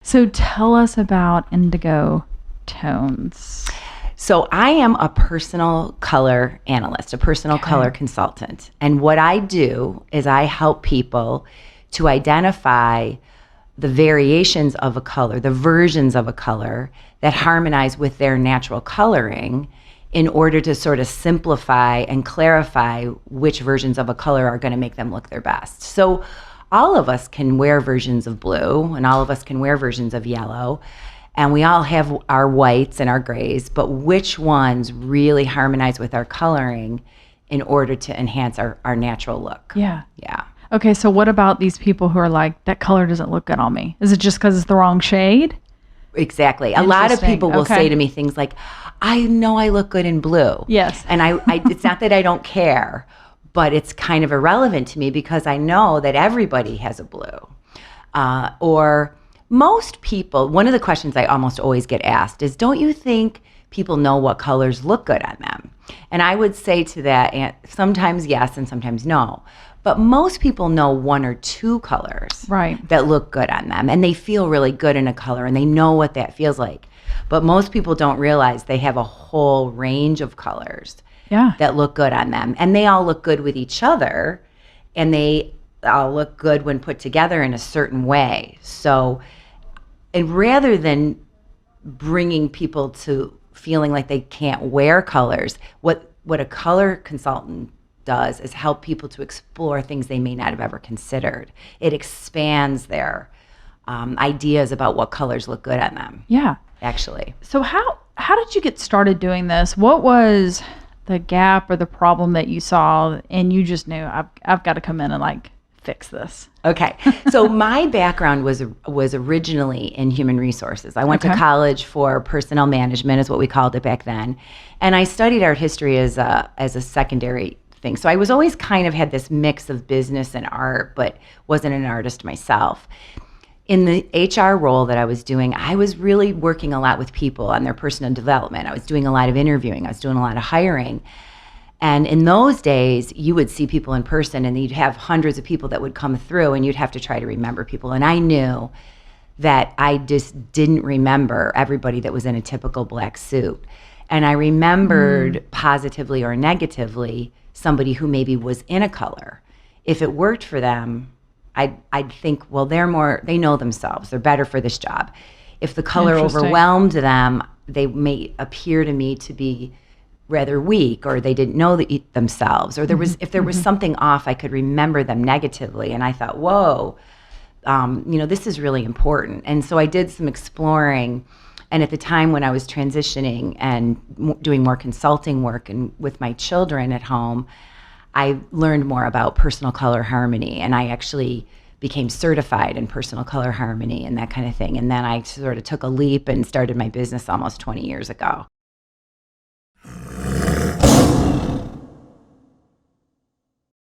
So tell us about Indigo Tones. So I am a personal color analyst, a personal color consultant. And what I do is I help people to identify the variations of a color, the versions of a color that harmonize with their natural coloring in order to sort of simplify and clarify which versions of a color are going to make them look their best. So all of us can wear versions of blue and all of us can wear versions of yellow. And we all have our whites and our grays, but which ones really harmonize with our coloring in order to enhance our natural look? Yeah. Yeah. Okay, so what about these people who are like, that color doesn't look good on me? Is it just because it's the wrong shade? Exactly. A lot of people will say to me things like, I know I look good in blue. Yes. And I it's not that I don't care, but it's kind of irrelevant to me because I know that everybody has a blue. Or most people, one of the questions I almost always get asked is, don't you think people know what colors look good on them? And I would say to that, and sometimes yes and sometimes no. But most people know one or two colors that look good on them. And they feel really good in a color and they know what that feels like. But most people don't realize they have a whole range of colors that look good on them. And they all look good with each other. And they all look good when put together in a certain way. So, and rather than bringing people to feeling like they can't wear colors, what a color consultant does is help people to explore things they may not have ever considered. It expands their ideas about what colors look good on them. Yeah. Actually. So how did you get started doing this? What was the gap or the problem that you saw and you just knew I've got to come in and like fix this? Okay. So my background was originally in human resources. I went to college for personnel management is what we called it back then. And I studied art history as a secondary thing. So I was always kind of had this mix of business and art, but wasn't an artist myself. In the HR role that I was doing, I was really working a lot with people on their personal development. I was doing a lot of interviewing. I was doing a lot of hiring. And in those days, you would see people in person and you'd have hundreds of people that would come through and you'd have to try to remember people. And I knew that I just didn't remember everybody that was in a typical black suit. And I remembered positively or negatively somebody who maybe was in a color. If it worked for them, I'd think, well, they know themselves. They're better for this job. If the color overwhelmed them, they may appear to me to be rather weak, or they didn't know themselves, or if there was something off, I could remember them negatively. And I thought, whoa, this is really important. And so I did some exploring. And at the time when I was transitioning and doing more consulting work and with my children at home, I learned more about personal color harmony, and I actually became certified in personal color harmony and that kind of thing. And then I sort of took a leap and started my business almost 20 years ago.